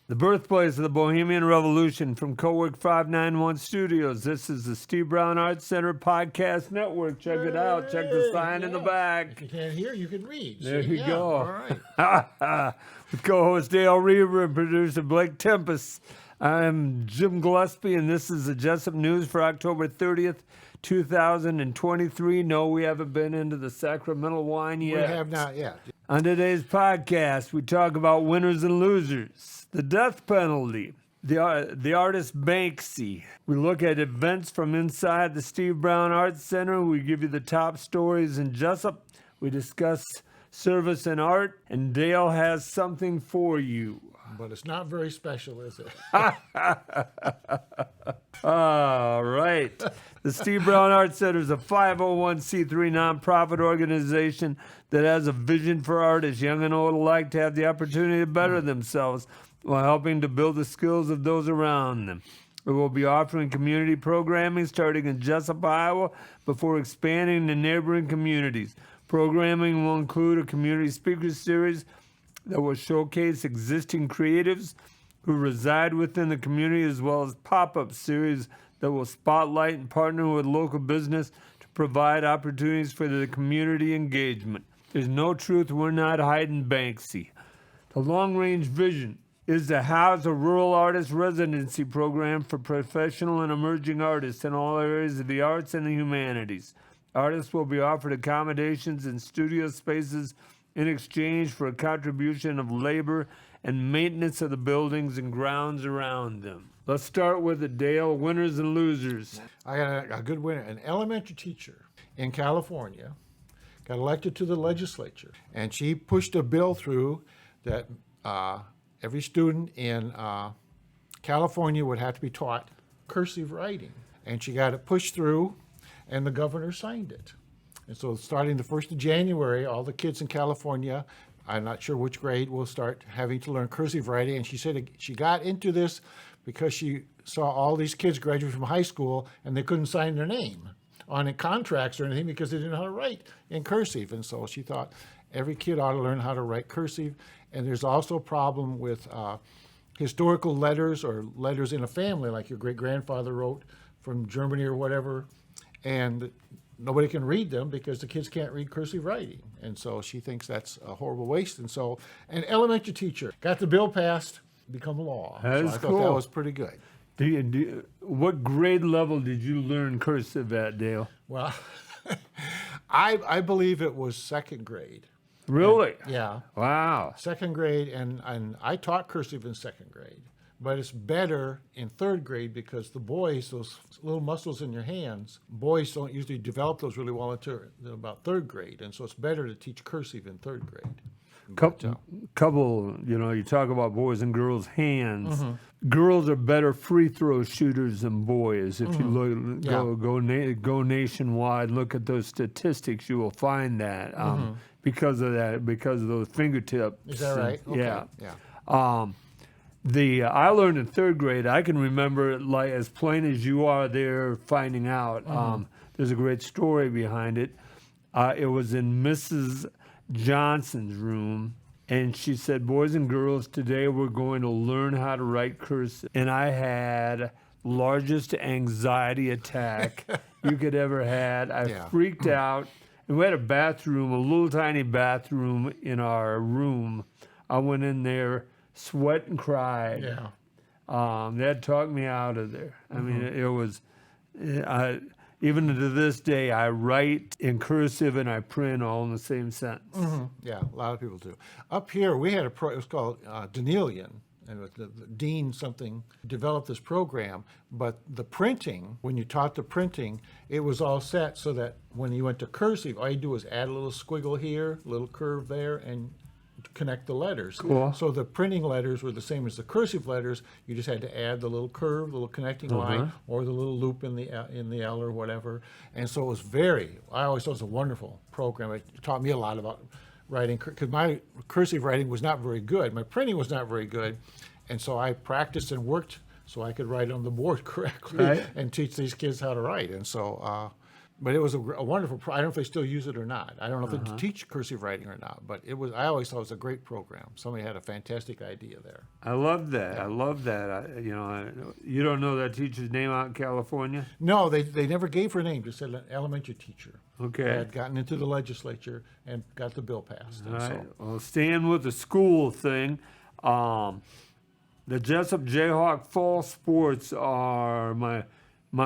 The birthplace of the Bohemian Revolution from Cowork 591 Studios. This is the Steve Brown Arts Center Podcast Network. Check it out. Check the sign in the back. If you can't hear, you can read. There See? you Yeah, go. All right. With co-host Dale Rueber and producer Blake Tempus. I'm Jim Gillespie, and this is the Jesup News for October 30th, 2023. No, we haven't been into the Sacramento wine yet. We have not yet. On today's podcast, we talk about winners and losers, the death penalty, the artist Banksy. We look at events from inside the Steve Brown Arts Center. We give you the top stories in Jesup. We discuss service and art, and Dale has something for you. But it's not very special, is it? All right. The Steve Brown Arts Center is a 501c3 nonprofit organization that has a vision for artists, young and old alike, to have the opportunity to better themselves while helping to build the skills of those around them. We will be offering community programming starting in Jesup, Iowa, before expanding to neighboring communities. Programming will include a community speaker series that will showcase existing creatives who reside within the community, as well as pop-up series that will spotlight and partner with local business to provide opportunities for the community engagement. There's no truth we're not hiding Banksy. The long-range vision is to house a rural artist residency program for professional and emerging artists in all areas of the arts and the humanities. Artists will be offered accommodations in studio spaces in exchange for a contribution of labor and maintenance of the buildings and grounds around them. Let's start with the Dale winners and losers. I got a good winner. An elementary teacher in California got elected to the legislature, and she pushed a bill through that every student in California would have to be taught cursive writing. And she got it pushed through, and the governor signed it. And so starting the 1st of January, all the kids in California, I'm not sure which grade, will start having to learn cursive writing. And she said she got into this because she saw all these kids graduate from high school and they couldn't sign their name on contracts or anything because they didn't know how to write in cursive. And so she thought every kid ought to learn how to write cursive. And there's also a problem with historical letters or letters in a family, like your great-grandfather wrote from Germany or whatever. And nobody can read them because the kids can't read cursive writing. And so she thinks that's a horrible waste. And so an elementary teacher got the bill passed, become law. That is so I thought cool. that was pretty good. What grade level did you learn cursive at, Dale? Well, I believe it was second grade. Really? Yeah. Wow. Second grade, and I taught cursive in second grade. But it's better in third grade because the boys, those little muscles in your hands, boys don't usually develop those really well until about third grade. And so it's better to teach cursive in third grade. Couple, you talk about boys and girls' hands. Mm-hmm. Girls are better free throw shooters than boys. If you look, go nationwide, look at those statistics, you will find that because of those fingertips. Is that right? Okay. Yeah. I learned in third grade. I can remember it like as plain as you are there finding out. There's a great story behind it. It was in Mrs. Johnson's room, and she said, "Boys and girls, today we're going to learn how to write cursive." And I had largest anxiety attack you could ever had. I freaked out. And we had a bathroom, a little tiny bathroom in our room. I went in there, sweat and cried. Yeah. That talked me out of there. I mean, it was, even to this day, I write in cursive and I print all in the same sentence. Yeah, a lot of people do. Up here, we had it was called Denelian, and the dean developed this program. But the printing, when you taught the printing, it was all set so that when you went to cursive, all you do was add a little squiggle here, a little curve there, and connect the letters. Cool. So the printing letters were the same as the cursive letters. You just had to add the little curve, the little connecting line, or the little loop in the L or whatever. And so it was I always thought it was a wonderful program. It taught me a lot about writing, because my cursive writing was not very good. My printing was not very good. And so I practiced and worked so I could write on the board correctly and teach these kids how to write. And so But it was a wonderful. I don't know if they still use it or not. I don't know if they teach cursive writing or not. But it was. I always thought it was a great program. Somebody had a fantastic idea there. I love that. I love that. You don't know that teacher's name out in California? No, they never gave her a name. Just said an elementary teacher. Okay. Had gotten into the legislature and got the bill passed. All And right. so, Well, staying with the school thing, the Jesup Jayhawk fall sports are my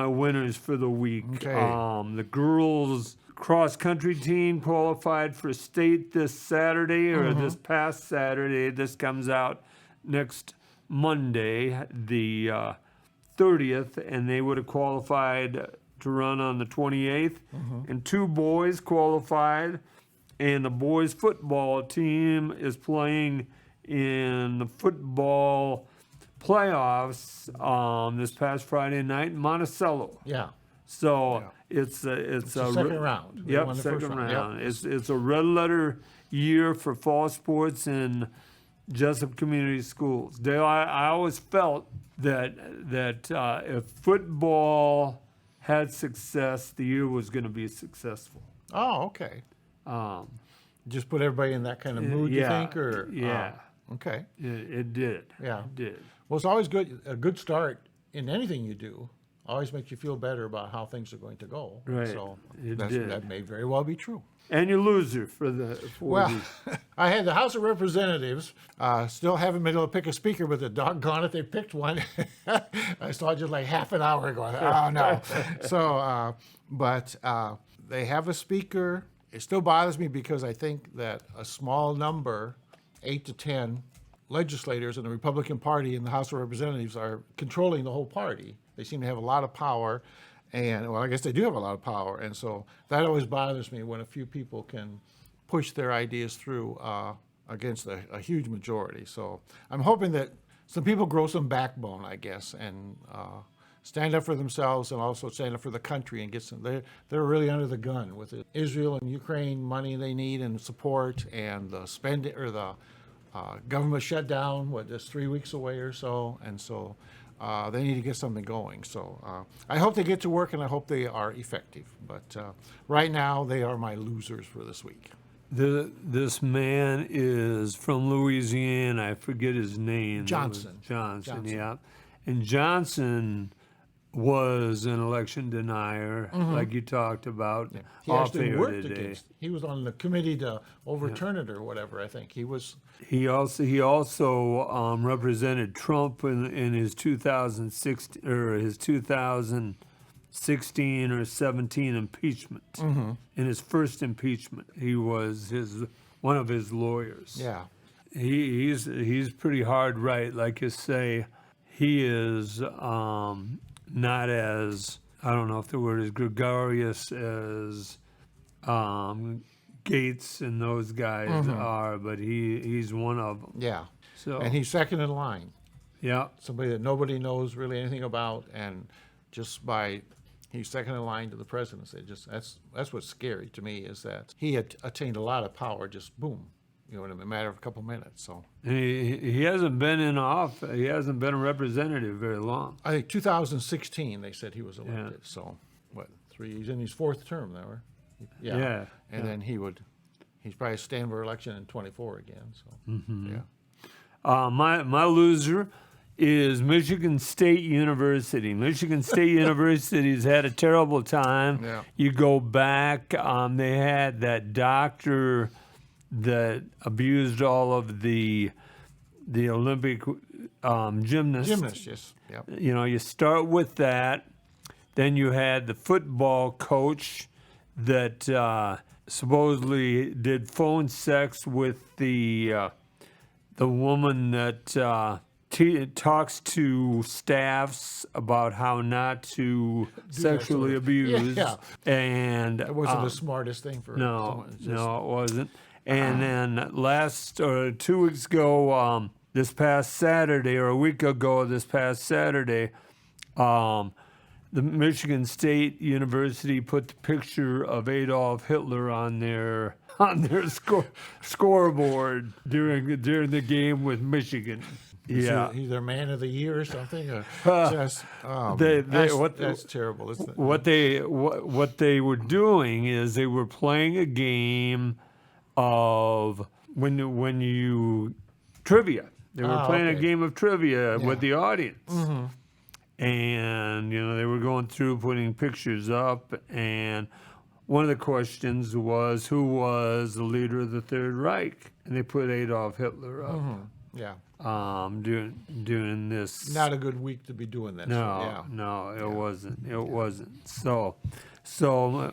winners for the week. Okay. The girls cross country team qualified for state this Saturday or this past Saturday. This comes out next Monday, the 30th, and they would have qualified to run on the 28th. And 2 boys qualified, and the boys football team is playing in the football playoffs this past Friday night in Monticello. yeah. So it's a second round. They Yep, won the second first round. Yep. It's a red letter year for fall sports in Jesup Community Schools. Dale, I always felt that if football had success, the year was going to be successul. Oh, okay. Um, Just put everybody in that kind of mood, you yeah, think, or yeah. Okay. it did. Yeah. It did. Well, it's always good. A good start in anything you do always makes you feel better about how things are going to go. Right. So It did. that may very well be true. And your loser for Well, I had the House of Representatives. Still haven't been able to pick a speaker, but the doggone it, they picked one. I saw it just like half an hour ago. Oh no! So, but they have a speaker. It still bothers me because I think that a small number, 8 to 10 legislators in the Republican Party in the House of Representatives are controlling the whole party. They seem to have a lot of power. And, well, I guess they do have a lot of power. And so that always bothers me when a few people can push their ideas through against a huge majority. So I'm hoping that some people grow some backbone, I guess, and stand up for themselves and also stand up for the country and get some. They're really under the gun with the Israel and Ukraine money they need and support, and the spending or the government shutdown. Just 3 weeks away or so, and so. They need to get something going. So I hope they get to work, and I hope they are effective. But right now, they are my losers for this week. This man is from Louisiana. I forget his name. Johnson. Johnson, yeah. And Johnson was an election denier, like you talked about He off actually air worked today. against. He was on the committee to overturn it or whatever. I think he was. He also represented Trump in his 2016 or his 2016 or 17 impeachment. In his first impeachment, he was one of his lawyers. Yeah. He's pretty hard right, like you say. He is not as, I don't know if the word is gregarious as Gates and those guys are, but he's one of them. Yeah. So And he's second in line. yeah, Somebody that nobody knows really anything about, and just by he's second in line to the presidency. That's what's scary to me, is that he had attained a lot of power. Just boom, in a matter of a couple minutes. So and he hasn't been in office. He hasn't been a representative very long. I think 2016 they said he was elected. Yeah. So he's in his 4th term now, right? Yeah, And then he's probably stand for election in 24 again. So yeah. My loser is Michigan State University. Michigan State University's had a terrible time. Yeah. You go back, they had that doctor that abused all of the Olympic gymnasts. Gymnast, yes. Yep. You start with that. Then you had the football coach that supposedly did phone sex with the woman that talks to staffs about how not to sexually abuse. Yeah. And That wasn't the smartest thing for no, someone. It's no, it wasn't. And then 2 weeks ago, this past Saturday, or a week ago, this past Saturday, the Michigan State University put the picture of Adolf Hitler on their scoreboard during the game with Michigan. Yeah. He's their man of the year or something. Just, that's terrible. Isn't it? What they were doing is they were playing a game of when you trivia. They were playing a okay. game of trivia Yeah. with the audience, and they were going through putting pictures up, and one of the questions was who was the leader of the Third Reich, and they put Adolf Hitler up. Yeah. Doing this. Not a good week to be doing that. No, it wasn't. It wasn't. So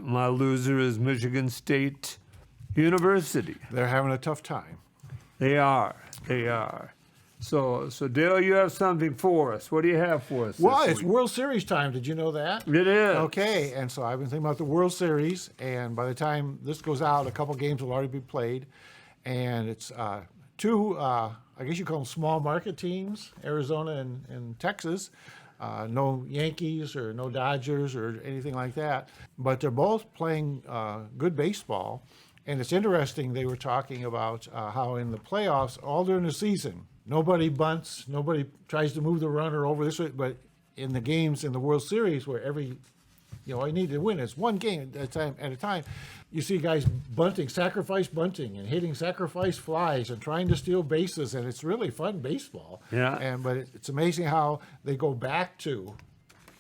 my loser is Michigan State University. They're having a tough time. They are. So Dale, you have something for us. What do you have for us? Well, this it's week? World Series time. Did you know that? It is. Okay, and so I've been thinking about the World Series, and by the time this goes out, a couple games will already be played, and it's two, I guess you call them small market teams, Arizona and Texas. No Yankees or no Dodgers or anything like that, but they're both playing good baseball. And it's interesting, they were talking about how in the playoffs, all during the season, nobody bunts, nobody tries to move the runner over this way, but in the games in the World Series where all you need to win is one game at a time, you see guys bunting, sacrifice bunting, and hitting sacrifice flies and trying to steal bases, and it's really fun baseball. Yeah. But it's amazing how they go back to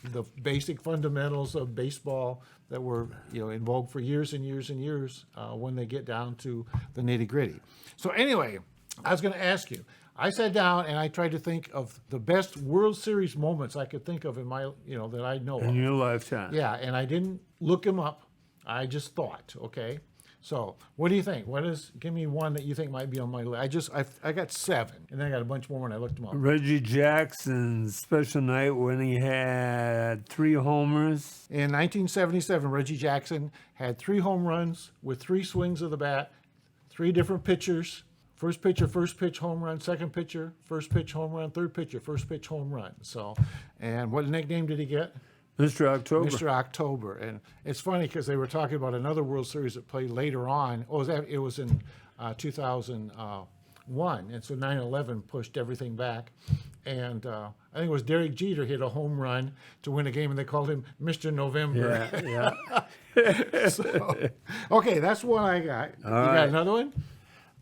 the basic fundamentals of baseball that were in vogue for years and years and years when they get down to the nitty-gritty. So anyway, I was going to ask you, I sat down and I tried to think of the best World Series moments I could think of in my, that I know In of. your lifetime. Yeah, and I didn't look them up. I just thought, okay? So what do you think? Give me one that you think might be on my list. I got 7, and then I got a bunch more when I looked them up. Reggie Jackson's special night when he had 3 homers. In 1977, Reggie Jackson had 3 home runs with 3 swings of the bat, 3 different pitchers. First pitcher, first pitch, home run. Second pitcher, first pitch, home run. Third pitcher, first pitch, home run. So, and what nickname did he get? Mr. October. Mr. October. And it's funny because they were talking about another World Series that played later on. It was in 2001. And so 9/11 pushed everything back. And I think it was Derek Jeter hit a home run to win a game, and they called him Mr. November. Yeah. So, okay, that's one I got. You got another one?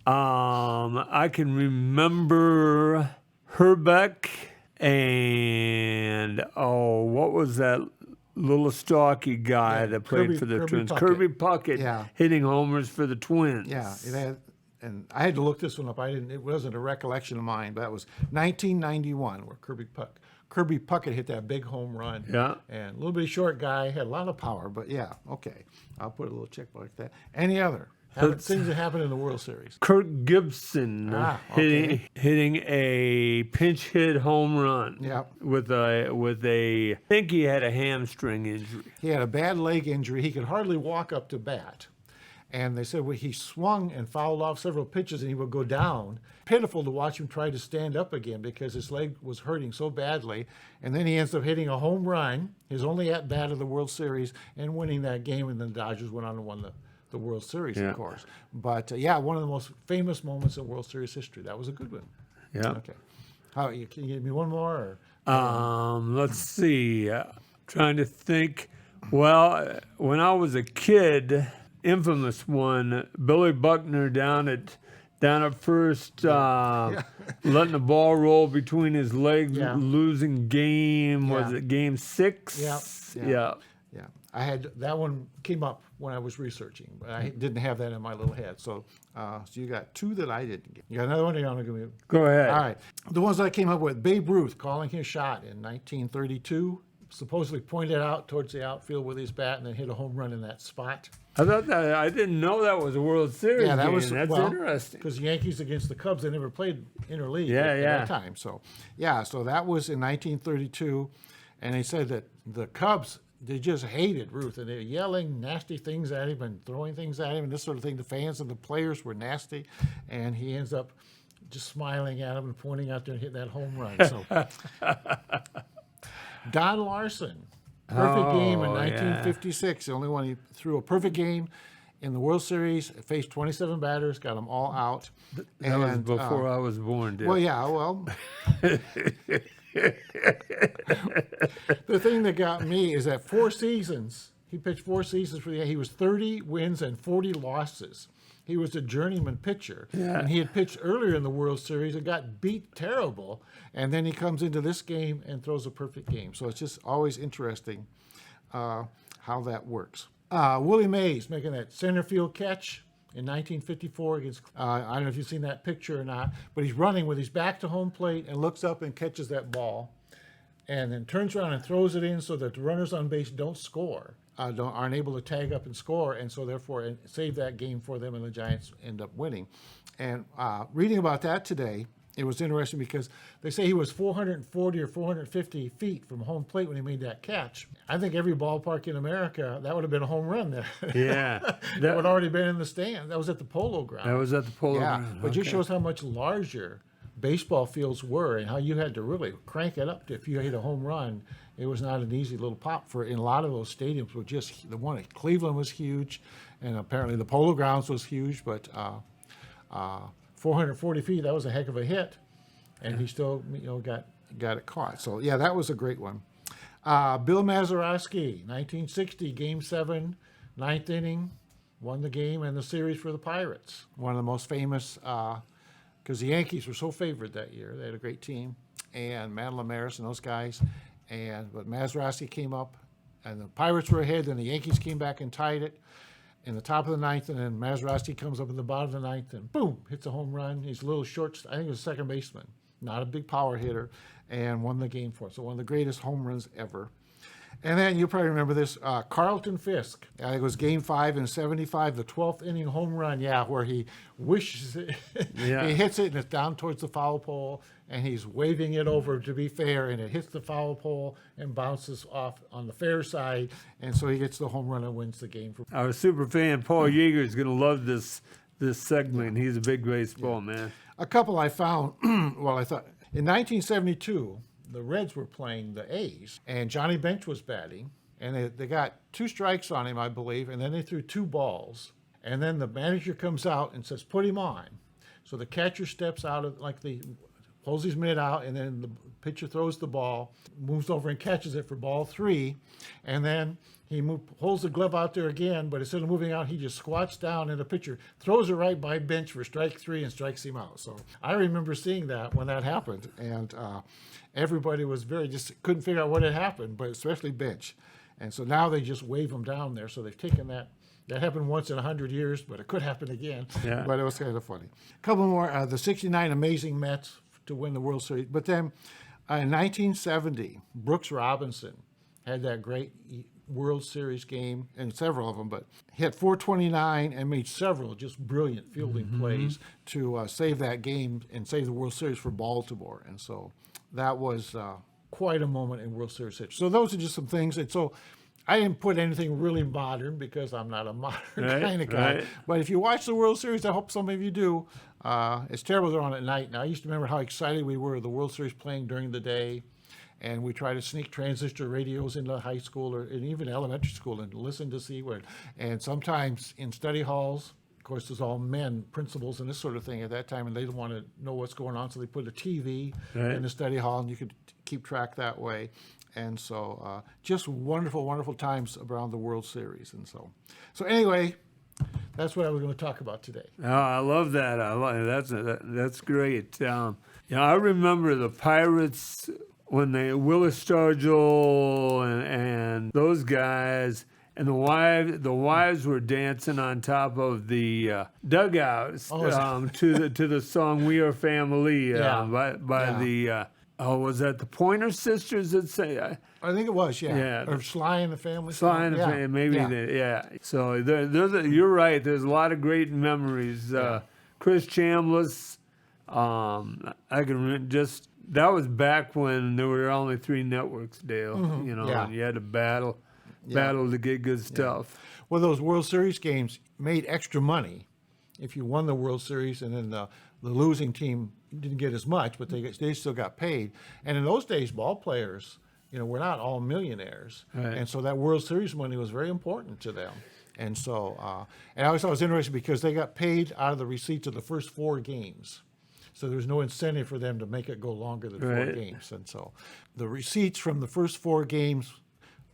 I can remember Herbeck and what was that little stocky guy that played for the Twins? Kirby Puckett hitting homers for the Twins. Yeah, and I had to look this one up. It wasn't a recollection of mine, but that was 1991 where Kirby Puckett hit that big home run. Yeah. And a little bit short guy, had a lot of power, but yeah, okay. I'll put a little check like that. Any other? Things that happened in the World Series. Kirk Gibson hitting a pinch hit home run. Yep. With a I think he had a hamstring injury. He had a bad leg injury. He could hardly walk up to bat. And they said he swung and fouled off several pitches and he would go down. Pitiful to watch him try to stand up again because his leg was hurting so badly. And then he ends up hitting a home run, his only at-bat of the World Series, and winning that game. And then the Dodgers went on to win the World Series, of course. But, one of the most famous moments in World Series history. That was a good one. Yeah. Okay. Can you give me one more? Let's see. Trying to think. Well, when I was a kid, infamous one, Billy Buckner down at first, letting the ball roll between his legs, losing game. Was it game 6? Yeah. I had that one came up when I was researching, but I didn't have that in my little head. So you got 2 that I didn't get. You got another one? Or you want to give me? Go ahead. All right. The ones I came up with: Babe Ruth calling his shot in 1932, supposedly pointed out towards the outfield with his bat and then hit a home run in that spot. I didn't know that was a World Series game. That's interesting. Because the Yankees against the Cubs, they never played interleague at that time. So that was in 1932, and they said that the Cubs, they just hated Ruth, and they were yelling nasty things at him and throwing things at him and this sort of thing. The fans and the players were nasty, and he ends up just smiling at them and pointing out there and hitting that home run. So Don Larson, perfect game in 1956, the only one he threw a perfect game, in the World Series, faced 27 batters, got them all out. That was before I was born, Dale. Well, yeah, well. The thing that got me is that 4 seasons, he pitched 4 seasons for the Yankees. He was 30 wins and 40 losses. He was a journeyman pitcher. Yeah. And he had pitched earlier in the World Series and got beat terrible. And then he comes into this game and throws a perfect game. So it's just always interesting how that works. Willie Mays making that center field catch in 1954 against, I don't know if you've seen that picture or not, but he's running with his back to home plate and looks up and catches that ball and then turns around and throws it in so that the runners on base don't score, aren't able to tag up and score, and so therefore save that game for them, and the Giants end up winning. And reading about that today, it was interesting because they say he was 440 or 450 feet from home plate when he made that catch. I think every ballpark in America, that would have been a home run there. Yeah. That would already been in the stand. That was at the Polo Ground. That was at the Polo Yeah, Ground. but Okay. just shows how much larger baseball fields were and how you had to really crank it up. If you hit a home run, it was not an easy little pop. In a lot of those stadiums were just, the one at Cleveland was huge, and apparently the Polo Grounds was huge, but 440 feet, that was a heck of a hit, and he still got it caught. So yeah, that was a great one. Bill Mazeroski, 1960, Game 7, 9th inning, won the game and the series for the Pirates. One of the most famous, because the Yankees were so favored that year. They had a great team, and Madeline Maris and those guys. But Mazeroski came up, and the Pirates were ahead, then the Yankees came back and tied it in the top of the 9th, and then Mazeroski comes up in the bottom of the 9th and boom, hits a home run. He's a little short, I think he was a second baseman, not a big power hitter, and won the game for us. So one of the greatest home runs ever. And then you probably remember this, Carlton Fisk. I think it was Game 5 in '75, the 12th inning home run, where he wishes it. Yeah. He hits it and it's down towards the foul pole, and he's waving it over to be fair, and it hits the foul pole and bounces off on the fair side, and so he gets the home run and wins the game. Our super fan, Paul Yeager, is going to love this segment. He's a big baseball man. A couple I found, well, I thought, in 1972, the Reds were playing the A's, and Johnny Bench was batting, and they got 2 strikes on him, I believe, and then they threw 2 balls, and then the manager comes out and says, put him on. So the catcher steps out of, pulls his mitt out, and then the pitcher throws the ball, moves over and catches it for ball 3, and then he pulls the glove out there again, but instead of moving out, he just squats down, and the pitcher throws it right by Bench for strike 3 and strikes him out. So I remember seeing that when that happened, and everybody was just couldn't figure out what had happened, but especially Bench. And so now they just wave him down there. So they've taken that. That happened once in 100 years, but it could happen again. Yeah. But it was kind of funny. A couple more. The '69 Amazing Mets to win the World Series. But then in 1970, Brooks Robinson had that great World Series game, and several of them, but hit 429 and made several just brilliant fielding plays to save that game and save the World Series for Baltimore. And so that was quite a moment in World Series history. So those are just some things. And so I didn't put anything really modern because I'm not a modern kind of guy. Right. But if you watch the World Series, I hope some of you do. It's terrible they're on at night. Now, I used to remember how excited we were the World Series playing during the day. And we try to sneak transistor radios into high school and even elementary school and listen to see what. And sometimes in study halls, of course, there's all men, principals, and this sort of thing at that time, and they didn't want to know what's going on, so they put a TV in the study hall, and you could keep track that way. And so just wonderful, wonderful times around the World Series. And so anyway, that's what I was going to talk about today. Oh, I love that. That's great. I remember the Pirates when Willis Stargell and those guys and the wives were dancing on top of the dugouts to the song "We Are Family" by was that the Pointer Sisters that say? I think it was, Yeah. Or Sly and the Family. Sly and the Family, maybe. So you're right. There's a lot of great memories. Chris Chambliss, I can that was back when there were only 3 networks, Dale. And you had to battle to get good stuff. Well, those World Series games made extra money if you won the World Series, and then the losing team didn't get as much, but they still got paid. And in those days, ball players, were not all millionaires, Right. and so that World Series money was very important to them. And so, and I always thought it was interesting because they got paid out of the receipts of the first 4 games. So there's no incentive for them to make it go longer than 4 Right. games. And so the receipts from the first 4 games,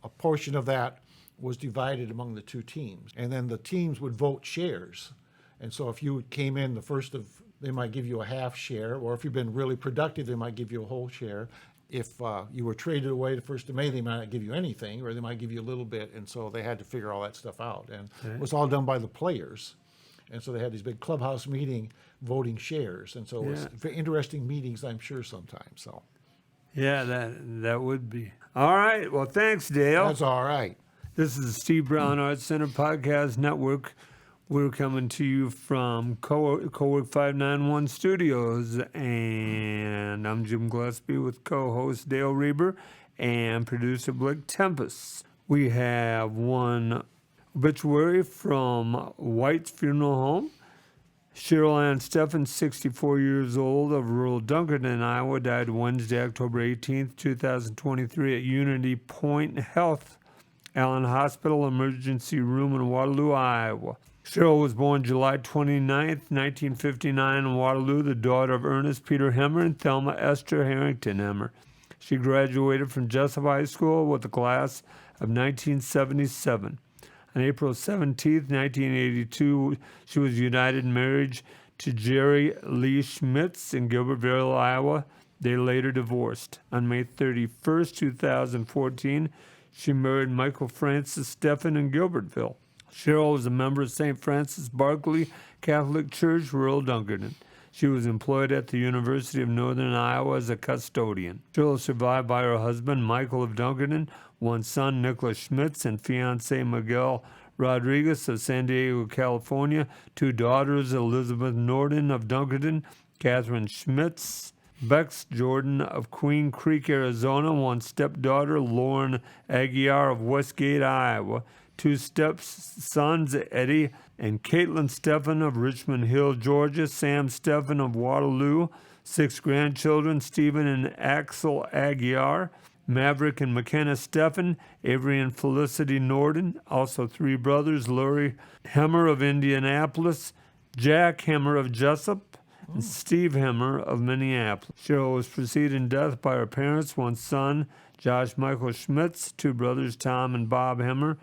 a portion of that was divided among the 2 teams. And then the teams would vote shares. And so if you came in the first of, they might give you a half share, or if you've been really productive, they might give you a whole share. If you were traded away the 1st of May, they might not give you anything, or they might give you a little bit. And so they had to figure all that stuff out. And it was all done by the players. And so they had these big clubhouse meeting voting shares. And so it was very interesting meetings, I'm sure, sometimes. So Yeah, that would be. All right. Well, thanks, Dale. that's all right. This is the Steve Brown Arts Center Podcast Network. We're coming to you from Cowork 591 Studios, and I'm Jim Gillespie with co-host Dale Rueber and producer Blake Tempus. We have one obituary from White's Funeral Home. Cheryl Ann Steffen, 64 years old, of rural Dunkerton, Iowa, died Wednesday, October 18th, 2023 at Unity Point Health Allen Hospital Emergency Room in Waterloo, Iowa. Cheryl was born July 29th, 1959 in Waterloo, the daughter of Ernest Peter Hemmer and Thelma Esther Harrington Hemmer. She graduated from Jesup High School with a class of 1977. On April 17, 1982, she was united in marriage to Jerry Lee Schmitz in Gilbertville, Iowa. They later divorced. On May 31, 2014, she married Michael Francis Steffen in Gilbertville. Cheryl was a member of St. Francis Barkley Catholic Church, rural Dunkerton. She was employed at the University of Northern Iowa as a custodian. Cheryl is survived by her husband, Michael of Dunkerton, one son, Nicholas Schmitz, and fiancé Miguel Rodriguez of San Diego, California, 2 daughters, Elizabeth Norden of Dunkerton, Catherine Schmitz, Bex Jordan of Queen Creek, Arizona, 1 stepdaughter, Lauren Aguiar of Westgate, Iowa, 2 stepsons, Eddie and Caitlin Steffen of Richmond Hill, Georgia, Sam Steffen of Waterloo, 6 grandchildren, Stephen and Axel Aguiar, Maverick and McKenna Steffen, Avery and Felicity Norden, also 3 brothers, Laurie Hemmer of Indianapolis, Jack Hemmer of Jesup, and Steve Hemmer of Minneapolis. Cheryl was preceded in death by her parents, 1 son, Josh Michael Schmitz, 2 brothers, Tom and Bob Hemmer,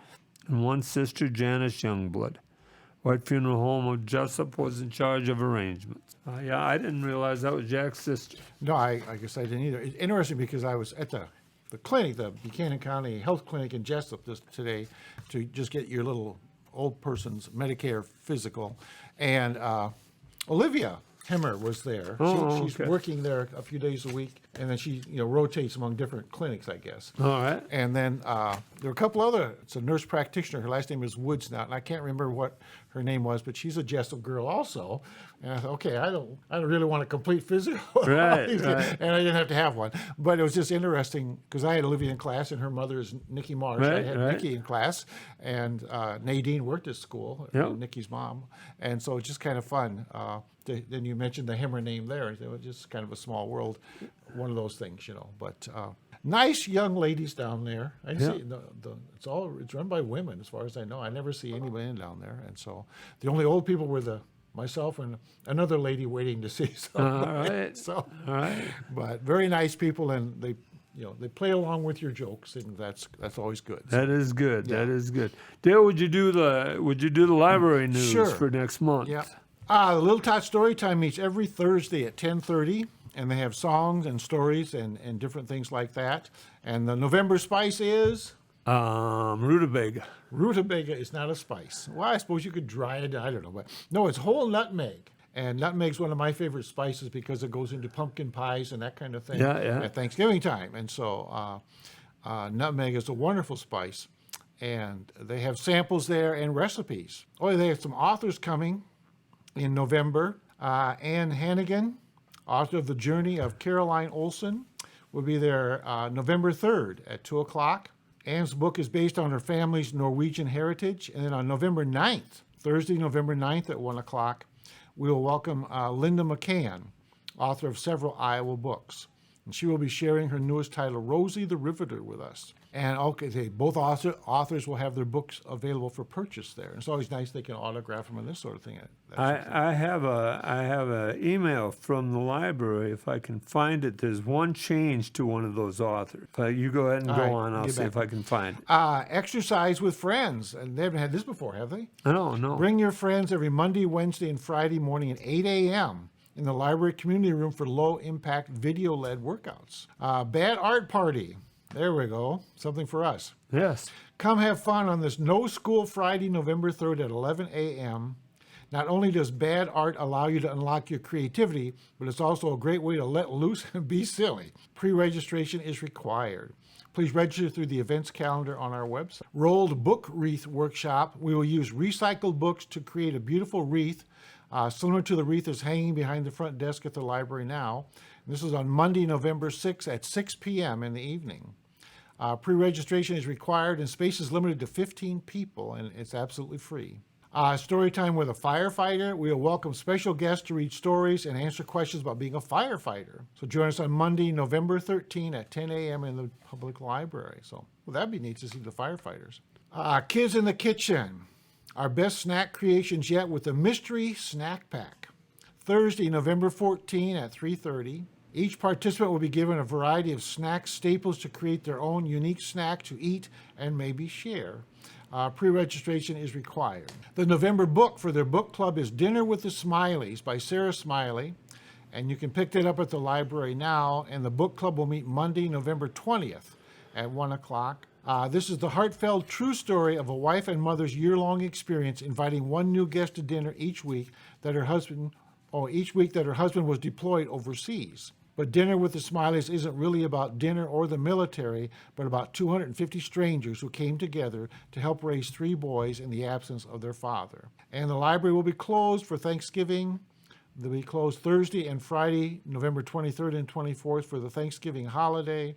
and 1 sister, Janice Youngblood. White Funeral Home of Jesup was in charge of arrangements. Yeah, I didn't realize that was Jack's sister. No, I guess I didn't either. It's interesting because I was at the clinic, the Buchanan County Health Clinic in Jesup today to just get your little old person's Medicare physical. And Olivia Hemmer was there. She's okay. working there a few days a week, and then she rotates among different clinics, I guess. All right. And then there were a couple other, it's a nurse practitioner. Her last name is Woods now, and I can't remember what her name was, but she's a Jesup girl also. And I thought, okay, I don't really want a complete physical. Right. And I didn't have to have one. But it was just interesting because I had Olivia in class, and her mother is Nikki Marsh. I had Nikki in class, and Nadine worked at school, Nikki's mom. And so it's just kind of fun. Then you mentioned the Hemmer name there. It was just kind of a small world, one of those things, But nice young ladies down there. I see it's run by women, as far as I know. I never see any men down there, and so the only old people were myself and another lady waiting to see somebody. All right. So, All right. but very nice people, and they play along with your jokes, and that's always good. That is good. Yeah. That is good. Dale, would you do the library news for next month? Yeah. The Little Tot Storytime meets every Thursday at 10:30, and they have songs and stories and different things like that. And the November spice is? Rutabaga. Rutabaga is not a spice. Well, I suppose you could dry it. I don't know. But no, it's whole nutmeg. And nutmeg's one of my favorite spices because it goes into pumpkin pies and that kind of thing at Thanksgiving time. And so nutmeg is a wonderful spice. And they have samples there and recipes. Oh, they have some authors coming in November. Anne Hannigan, author of The Journey of Caroline Olsen, will be there November 3rd at 2 o'clock. Anne's book is based on her family's Norwegian heritage. And then on November 9th, Thursday, November 9th at 1 o'clock, we will welcome Linda McCann, author of several Iowa books. And she will be sharing her newest title, Rosie the Riveter, with us. And both authors will have their books available for purchase there. And it's always nice they can autograph them and this sort of thing. I have a email from the library. If I can find it, there's one change to one of those authors. You go ahead and go on. I'll see if I can find it. Exercise with friends. And they haven't had this before, have they? I don't know. Bring your friends every Monday, Wednesday, and Friday morning at 8 a.m. in the library community room for low-impact video-led workouts. Bad art party. There we go. Something for us. Yes. Come have fun on this No School Friday, November 3rd at 11 a.m. Not only does bad art allow you to unlock your creativity, but it's also a great way to let loose and be silly. Pre-registration is required. Please register through the events calendar on our website. Rolled Book Wreath Workshop. We will use recycled books to create a beautiful wreath, similar to the wreath that's hanging behind the front desk at the library now. This is on Monday, November 6th at 6 p.m. in the evening. Pre-registration is required and space is limited to 15 people, and it's absolutely free. Story time with a firefighter. We will welcome special guests to read stories and answer questions about being a firefighter. So join us on Monday, November 13th at 10 a.m. in the public library. So, well, that'd be neat to see the firefighters. Kids in the Kitchen. Our best snack creations yet with the Mystery Snack Pack. Thursday, November 14th at 3:30. Each participant will be given a variety of snack staples to create their own unique snack to eat and maybe share. Pre-registration is required. The November book for their book club is Dinner with the Smileys by Sarah Smiley, and you can pick that up at the library now, and the book club will meet Monday, November 20th at 1 o'clock. This is the heartfelt true story of a wife and mother's year-long experience inviting one new guest to dinner each week that her husband was deployed overseas. But Dinner with the Smileys isn't really about dinner or the military, but about 250 strangers who came together to help raise 3 boys in the absence of their father. And the library will be closed for Thanksgiving. They'll be closed Thursday and Friday, November 23rd and 24th for the Thanksgiving holiday.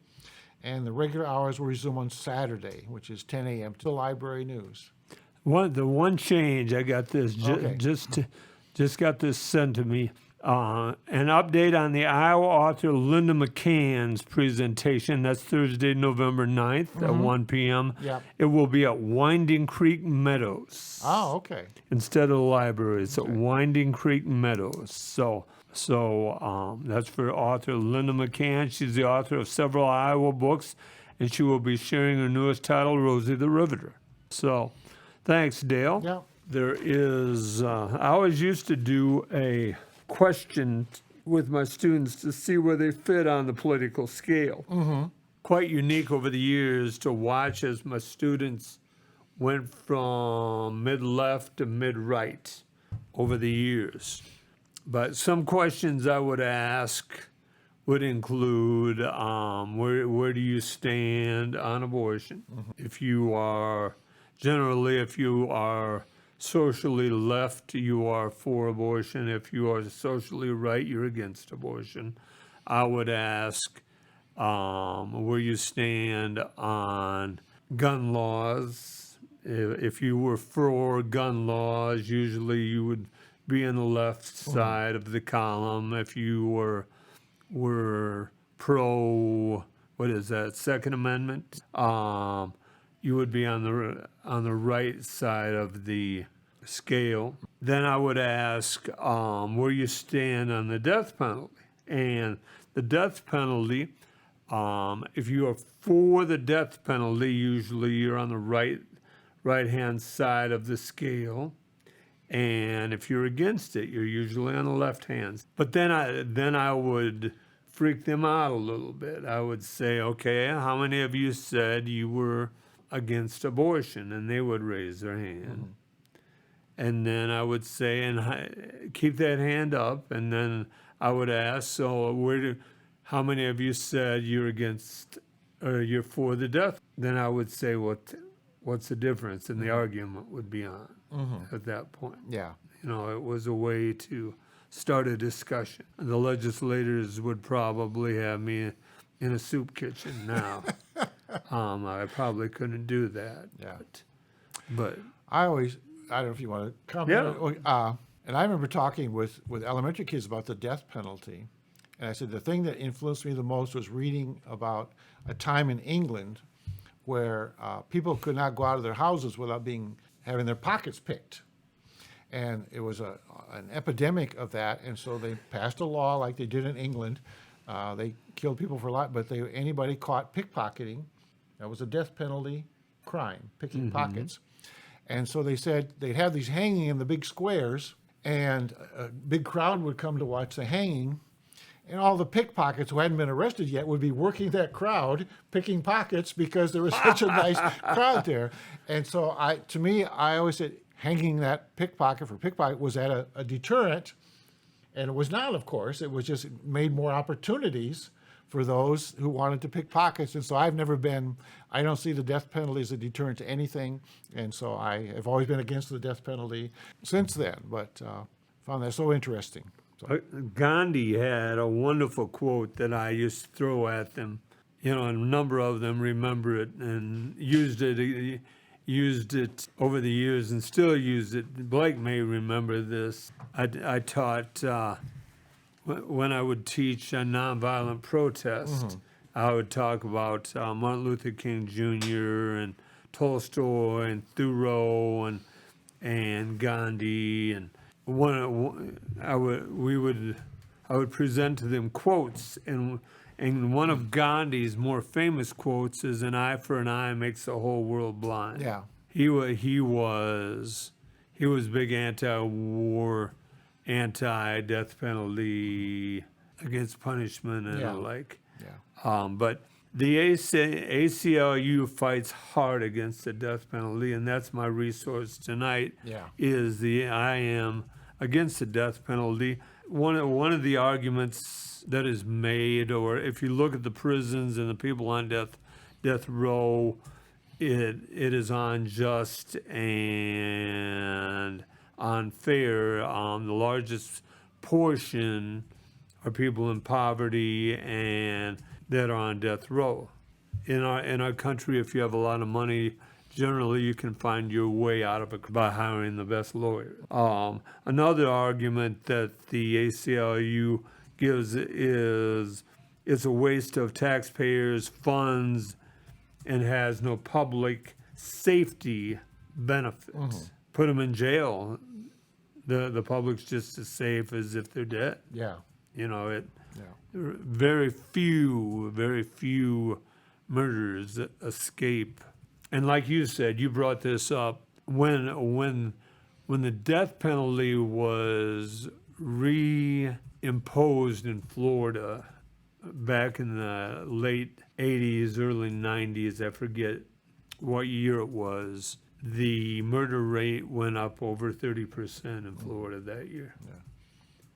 And the regular hours will resume on Saturday, which is 10 a.m. to the library news. The one change, I got this, just got this sent to me. An update on the Iowa author Linda McCann's presentation. That's Thursday, November 9th at 1 p.m. Yep. It will be at Winding Creek Meadows. Oh, okay. Instead of the library, it's at Winding Creek Meadows. So that's for author Linda McCann. She's the author of several Iowa books, and she will be sharing her newest title, Rosie the Riveter. So, thanks, Dale. Yeah. There is, I always used to do a question with my students to see where they fit on the political scale. Mm-hmm. Quite unique over the years to watch as my students went from mid-left to mid-right over the years. But some questions I would ask would include where do you stand on abortion? Mm-hmm. If you are socially left, you are for abortion. If you are socially right, you're against abortion. I would ask where you stand on gun laws. If you were for gun laws, usually you would be on the left side of the column. If you were pro, what is that, Second Amendment? You would be on the right side of the scale. Then I would ask where you stand on the death penalty. And the death penalty, if you are for the death penalty, usually you're on the right-hand side of the scale. And if you're against it, you're usually on the left hand. But then I would freak them out a little bit. I would say, okay, how many of you said you were against abortion? And they would raise their hand. Mm-hmm. And then I would say, and keep that hand up. And then I would ask, so how many of you said you're against or you're for the death? Then I would say, what's the difference? And the argument would be on at that point. Yeah. It was a way to start a discussion. The legislators would probably have me in a soup kitchen now. I probably couldn't do that. Yeah. But I don't know if you want to comment. Yeah. And I remember talking with elementary kids about the death penalty. And I said the thing that influenced me the most was reading about a time in England where people could not go out of their houses without having their pockets picked. And it was an epidemic of that, and so they passed a law like they did in England. They killed people for a lot, but anybody caught pickpocketing, that was a death penalty crime, picking pockets. And so they said they'd have these hanging in the big squares, and a big crowd would come to watch the hanging, and all the pickpockets who hadn't been arrested yet would be working that crowd, picking pockets, because there was such a nice crowd there. And so to me, I always said, hanging that pickpocket for pickpocket was at a deterrent, and it was not, of course. It was just made more opportunities for those who wanted to pick pockets. And so I don't see the death penalty as a deterrent to anything, and so I have always been against the death penalty since then, but found that so interesting. So. Gandhi had a wonderful quote that I used to throw at them. You know, a number of them remember it and used it over the years and still use it. Blake may remember this. I taught, when I would teach a nonviolent protest, I would talk about Martin Luther King Jr. and Tolstoy and Thoreau and Gandhi, and I would present to them quotes, and one of Gandhi's more famous quotes is, "An eye for an eye makes the whole world blind." Yeah. He was big anti-war, anti-death penalty, against punishment and the like. Yeah. But the ACLU fights hard against the death penalty, and that's my resource tonight. Yeah. I am against the death penalty. One of the arguments that is made, or if you look at the prisons and the people on death row, it is unjust and unfair. The largest portion are people in poverty and that are on death row. In our country, if you have a lot of money, generally you can find your way out of it by hiring the best lawyer. Another argument that the ACLU gives is it's a waste of taxpayers' funds and has no public safety benefits. Put them in jail, the public's just as safe as if they're dead. Yeah. You know, Yeah. very few murders escape. And like you said, you brought this up, when the death penalty was reimposed in Florida back in the late 80s, early 90s, I forget what year it was, the murder rate went up over 30% in Florida that year. Yeah.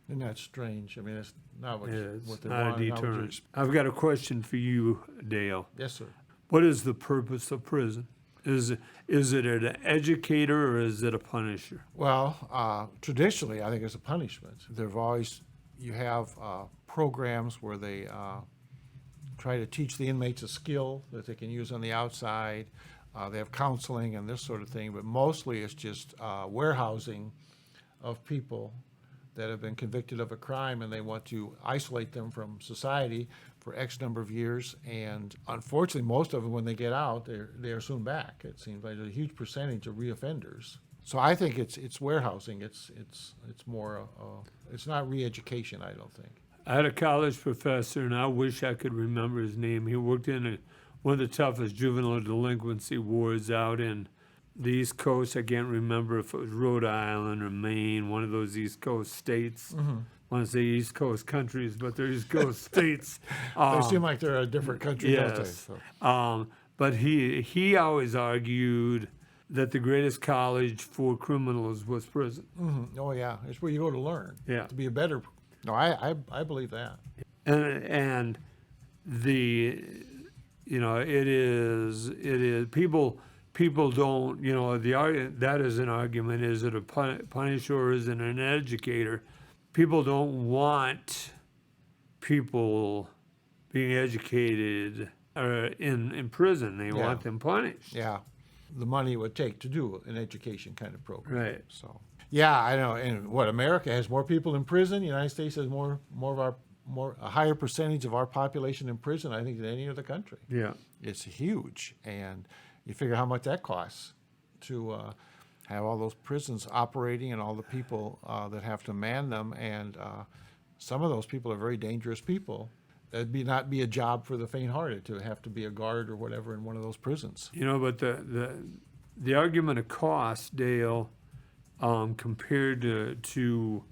Isn't that strange? I mean, it's not what, It's what they not want. a not what you deterrent. expect. I've got a question for you, Dale. Yes, sir. What is the purpose of prison? Is it an educator or is it a punisher? Well, traditionally, I think it's a punishment. You have programs where they try to teach the inmates a skill that they can use on the outside. They have counseling and this sort of thing, but mostly it's just warehousing of people that have been convicted of a crime, and they want to isolate them from society for X number of years. And unfortunately, most of them, when they get out, they're soon back. It seems like there's a huge percentage of reoffenders. So I think it's warehousing. It's more it's not re-education, I don't think. I had a college professor, and I wish I could remember his name. He worked in one of the toughest juvenile delinquency wards out in the East Coast. I can't remember if it was Rhode Island or Maine, one of those East Coast states. I want to say East Coast countries, but they're East Coast states. They seem like they're a different country, don't they? Yes. So. But he always argued that the greatest college for criminals was prison. Oh, yeah. It's where you go to learn. Yeah. To be a better. No, I believe that. And it is people don't, that is an argument. Is it a punisher or is it an educator? People don't want people being educated in prison. They want them punished. Yeah. The money it would take to do an education kind of program. Right. So, yeah, I know. And America has more people in prison. The United States has more of our a higher percentage of our population in prison, I think, than any other country. Yeah. It's huge, and you figure how much that costs to have all those prisons operating and all the people that have to man them, and some of those people are very dangerous people. That'd not be a job for the faint-hearted to have to be a guard or whatever in one of those prisons. You know, but the argument of cost, Dale, compared to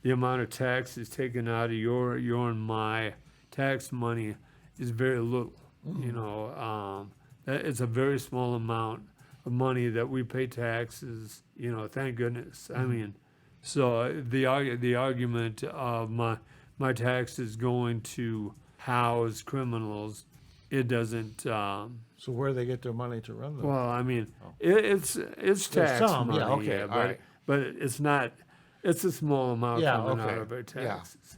the amount of taxes taken out of your and my tax money is very little. You know, it's a very small amount of money that we pay taxes. You know, thank goodness. I mean, so the argument of my taxes going to house criminals, it doesn't. So where do they get their money to run them? Well, I mean, it's tax some, money, yeah, okay, all but right. but it's not. It's a small amount Yeah, coming okay, out of our yeah. taxes.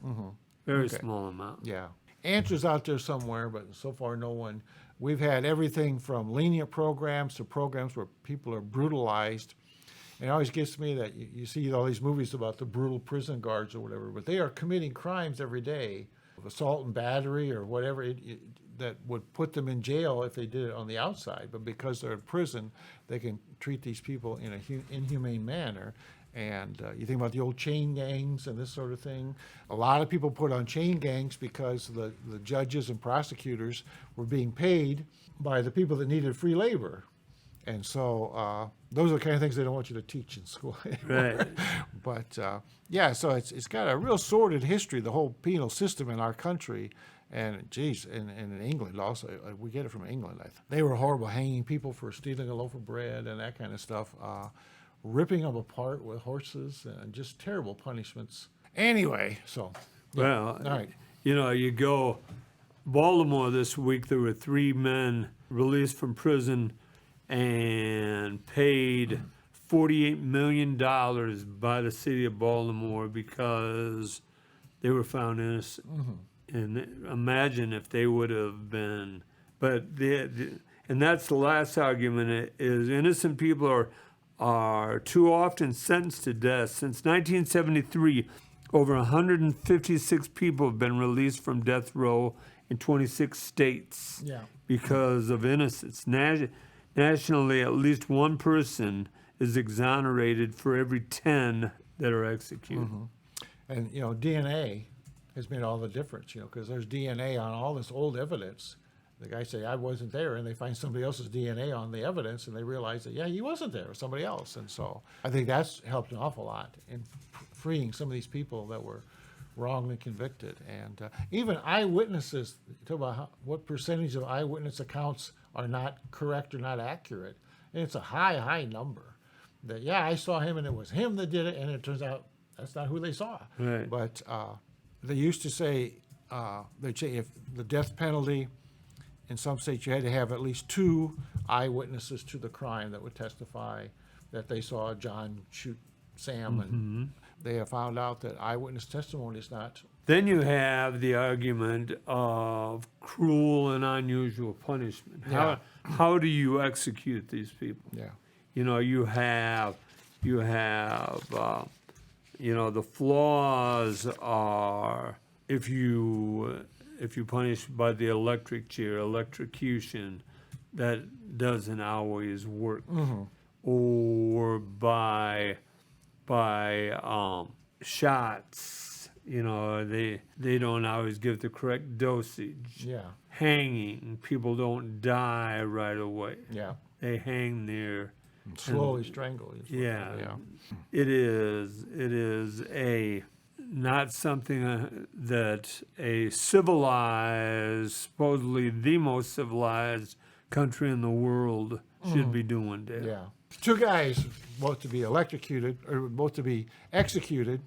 Very Okay. small amount. Yeah. Answers out there somewhere, but so far no one. We've had everything from lenient programs to programs where people are brutalized. And it always gets me that you see all these movies about the brutal prison guards or whatever, but they are committing crimes every day, assault and battery or whatever, that would put them in jail if they did it on the outside. But because they're in prison, they can treat these people in an inhumane manner. And you think about the old chain gangs and this sort of thing. A lot of people put on chain gangs because the judges and prosecutors were being paid by the people that needed free labor. And so those are the kind of things they don't want you to teach in school anymore. Right. But yeah, so it's got a real sordid history, the whole penal system in our country. And geez, and in England also, we get it from England. I think they were horrible, hanging people for stealing a loaf of bread and that kind of stuff. Ripping them apart with horses and just terrible punishments. Anyway, so. Well, all right. you know, you go Baltimore this week. There were 3 men released from prison and paid $48 million by the city of Baltimore because they were found innocent. And imagine if they would have been. But and that's the last argument: is innocent people are too often sentenced to death. Since 1973, over 156 people have been released from death row in 26 states Yeah. because of innocence. Nationally, at least one person is exonerated for every 10 that are executed. And, you know, DNA has made all the difference, you know, because there's DNA on all this old evidence. The guy say, I wasn't there, and they find somebody else's DNA on the evidence, and they realize that, yeah, he wasn't there, somebody else. And so I think that's helped an awful lot in freeing some of these people that were wrongly convicted. And even eyewitnesses, talk about what percentage of eyewitness accounts are not correct or not accurate. And it's a high number. That, yeah, I saw him, and it was him that did it, and it turns out that's not who they saw. Right. But they used to say, they'd say if the death penalty, in some states, you had to have at least 2 eyewitnesses to the crime that would testify that they saw John shoot Sam. And they have found out that eyewitness testimony is not. Then you have the argument of cruel and unusual punishment. Yeah. How do you execute these people? Yeah. You know, you have, you know, the flaws are if you punish by the electric chair, electrocution, that doesn't always work, or by shots. You know, they don't always give the correct dosage. Yeah. Hanging, people don't die right away. Yeah. They hang there. Slowly strangle. Yeah. Yeah. It is a not something that a civilized, supposedly the most civilized country in the world should be doing, Dale. Yeah. 2 guys, both to be electrocuted, or both to be executed,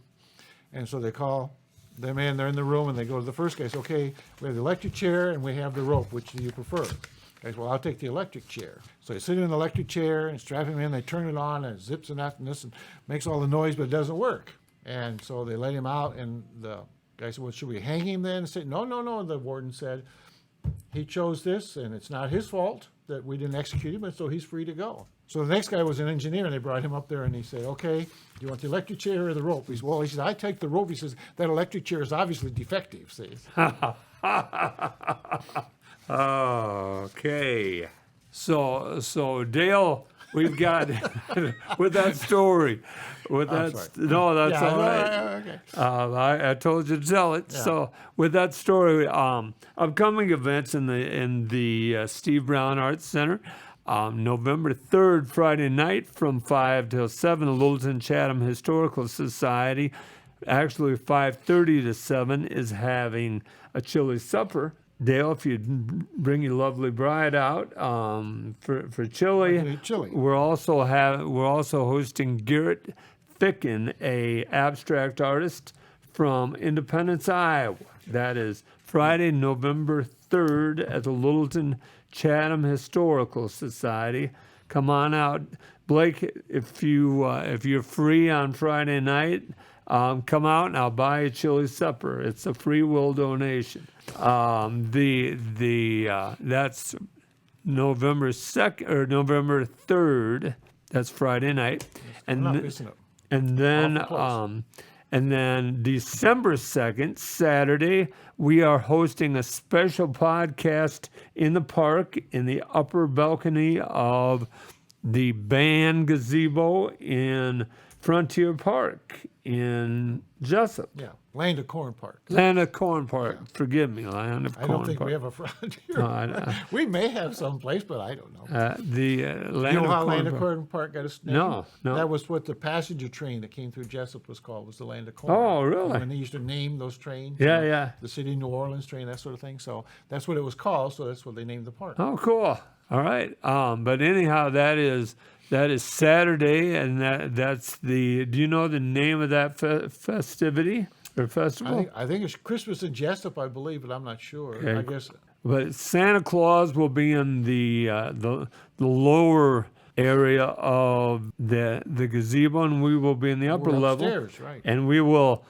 and so they call them in, they're in the room, and they go to the first guy, say, okay, we have the electric chair and we have the rope, which do you prefer? Guy says, well, I'll take the electric chair. So they sit in the electric chair and strap him in, they turn it on, and it zips and that and this, and makes all the noise, but it doesn't work. And so they let him out, and the guy said, well, should we hang him then? And said, no, the warden said, he chose this, and it's not his fault that we didn't execute him, and so he's free to go. So the next guy was an engineer, and they brought him up there, and he said, "Okay, do you want the electric chair or the rope?" He said, "Well," he said, "I take the rope." He says, "That electric chair is obviously defective." See? Okay. So Dale, we've got with that story. With I'm that, sorry. no, that's Yeah, all right. okay. I told you to tell it. Yeah. So with that story, upcoming events in the Steve Brown Arts Center, November 3rd, Friday night from 5 till 7, the Littleton Chatham Historical Society, actually 5:30 to 7, is having a chili supper. Dale, if you'd bring your lovely bride out for chili. Okay, chili. We're also hosting Garrett Ficken, a abstract artist from Independence, Iowa. That is Friday, November 3rd at the Littleton Chatham Historical Society. Come on out, Blake. If you're free on Friday night, come out and I'll buy a chili supper. It's a free will donation. That's November 2nd or November 3rd. That's Friday night, I'm not missing it. and then Awful and then December 2nd, Saturday, we are hosting a special podcast in the park in the upper balcony of the band gazebo in Frontier Park in Jesup. Yeah, Land of Corn Park. Land of Corn Park. Forgive me, Land of I Corn don't think Park. we have a frontier. No, I- We may have someplace, but I don't know. the Land You know of how Corn Land of Park. Corn Park got its name? No. That was what the passenger train that came through Jesup was called, was the Land of Corn. Oh, really? And they used to name those trains. Yeah, you know, yeah. The city of New Orleans train, that sort of thing. So that's what it was called, so that's what they named the park. Oh, cool. All right. But anyhow, that is Saturday, and that's the. Do you know the name of that festivity or festival? I think it's Christmas in Jesup, I believe, but I'm not sure. Okay. I guess But Santa Claus will be in the lower area of the gazebo, and we will be in the upper we're level. upstairs, right? And we will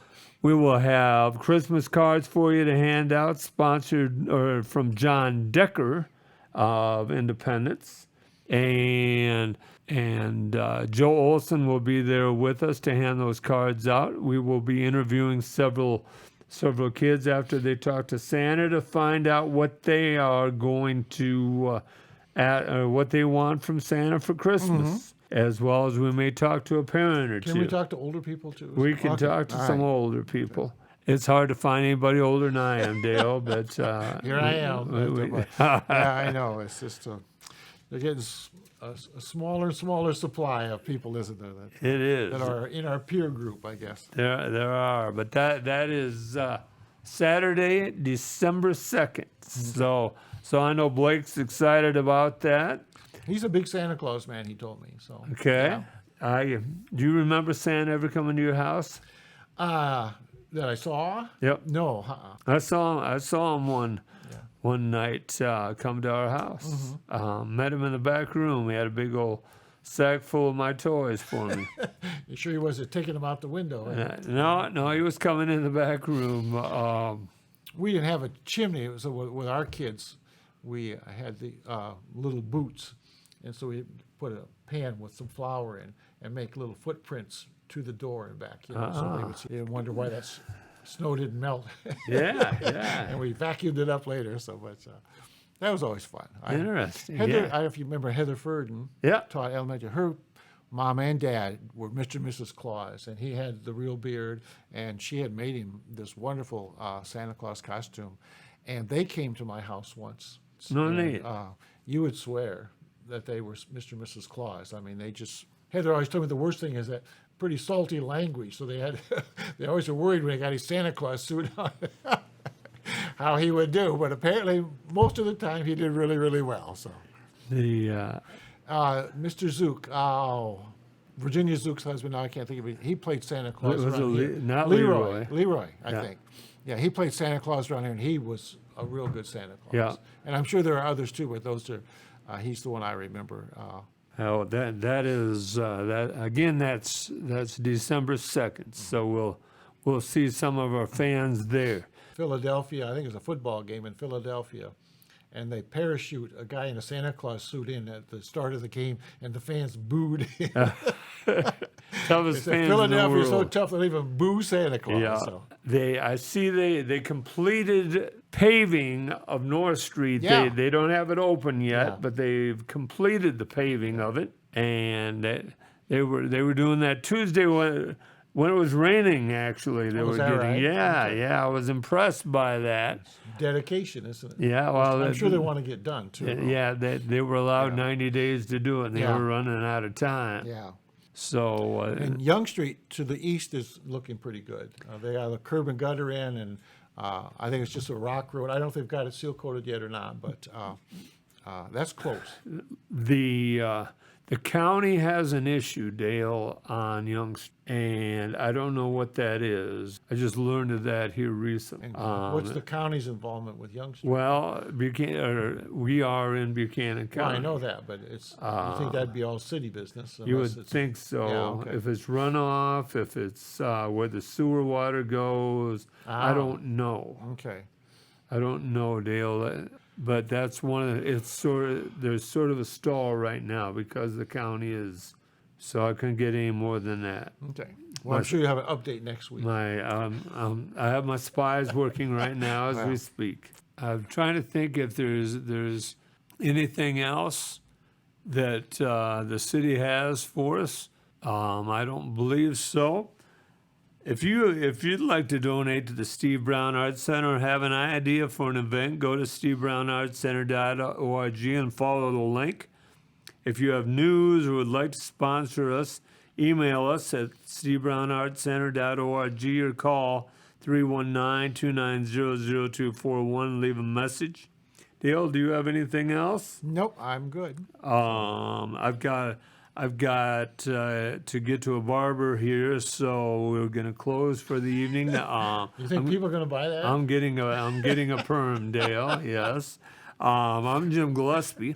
have Christmas cards for you to hand out, sponsored or from John Decker of Independence, and Joe Olson will be there with us to hand those cards out. We will be interviewing several kids after they talk to Santa to find out what they are going to what they want from Santa for Christmas, as well as we may talk to a parent or two. Can we talk to older people too? We can Okay, talk to all some right. older people. It's hard to find anybody older than I am, Dale, but Here I am. Yeah, I know. It's just they're getting a smaller and smaller supply of people, isn't there? it is. That are in our peer group, I guess. There are, but that is Saturday, December 2nd. So I know Blake's excited about that. He's a big Santa Claus man, he told me. So Okay. Do you remember Santa ever coming to your house? That I saw? Yep. No. I saw him one night come to our house. Met him in the back room. He had a big old sack full of my toys for me. You sure he wasn't taking them out the window? No, he was coming in the back room. We didn't have a chimney. So with our kids, we had the little boots, and so we put a pan with some flour in and make little footprints to the door and back. So they would see and wonder why that snow didn't melt. Yeah. And we vacuumed it up later. So, but that was always fun. Interesting. Heather, Yeah. I don't know if you remember Heather Furden. Yeah. Taught elementary. Her mom and dad were Mr. and Mrs. Claus, and he had the real beard, and she had made him this wonderful Santa Claus costume. And they came to my house once. No, and, neat. You would swear that they were Mr. and Mrs. Claus. I mean, Heather always told me the worst thing is that pretty salty language. So they always were worried when he got his Santa Claus suit on how he would do. But apparently, most of the time, he did really, really well. So. The Mr. Zook, Virginia Zook's husband, now I can't think of it. He played Santa Claus Was it around here. not Leroy? Leroy, I Yeah. think. Yeah, he played Santa Claus around here, and he was a real good Santa Claus. Yeah. And I'm sure there are others too, but those are, he's the one I remember. that is that again. That's December 2nd. So we'll see some of our fans there. Philadelphia, I think it was a football game in Philadelphia. and they parachute a guy in a Santa Claus suit in at the start of the game, and the fans booed. Toughest fans in the Philadelphia's so world. tough they'll even boo Santa Claus. Yeah, So. I see they completed paving of North Street. Yeah. They don't have it open yet, Yeah. but they've completed the paving of it, and they were doing that Tuesday when it was raining. Actually, they Oh, were was that getting right? yeah. I was impressed by that. Dedication, isn't it? Yeah, well, I'm sure they want to get done too. yeah, they were allowed 90 days to do it, and they Yeah. were running out of time. Yeah. So And Young Street to the east is looking pretty good. They have a curb and gutter in, and I think it's just a rock road. I don't know if they've got it seal coated yet or not, but that's close. the county has an issue, Dale, on Young, and I don't know what that is. I just learned of that here recently. And what's the county's involvement with Young Street? Well, we are in Buchanan Well, County. I know that, but it's you think that'd be all city business? You unless would it's- think so. Yeah, okay. If it's runoff, if it's where the sewer water goes, I don't know. Okay. I don't know, Dale. But that's one of there's sort of a stall right now because the county is. So I couldn't get any more than that. Okay. Well, I'm sure you have an update next week. I have my spies working right now as we speak. I'm trying to think if there's anything else that the city has for us. I don't believe so. If you'd like to donate to the Steve Brown Arts Center or have an idea for an event, go to stevebrownartscenter.org and follow the link. If you have news or would like to sponsor us, email us at stevebrownartscenter.org or call 319-290-0241 and leave a message. Dale, do you have anything else? Nope, I'm good. I've got to get to a barber here, so we're gonna close for the evening. You think people are going to buy that? I'm getting a perm, Dale. Yes. I'm Jim Gillespie.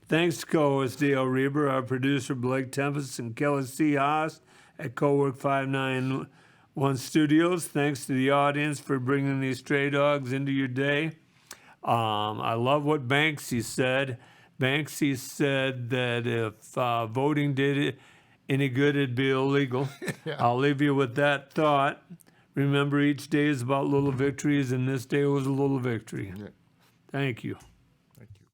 Thanks to co-host Dale Rueber, our producer Blake Tempus, and Kelly C. Haas at Cowork 591 Studios. Thanks to the audience for bringing these stray dogs into your day. I love what Banksy said. Banksy said that if voting did any good, it'd be illegal. Yeah. I'll leave you with that thought. Remember, each day is about little victories, and this day was a little victory. Yeah. Thank you.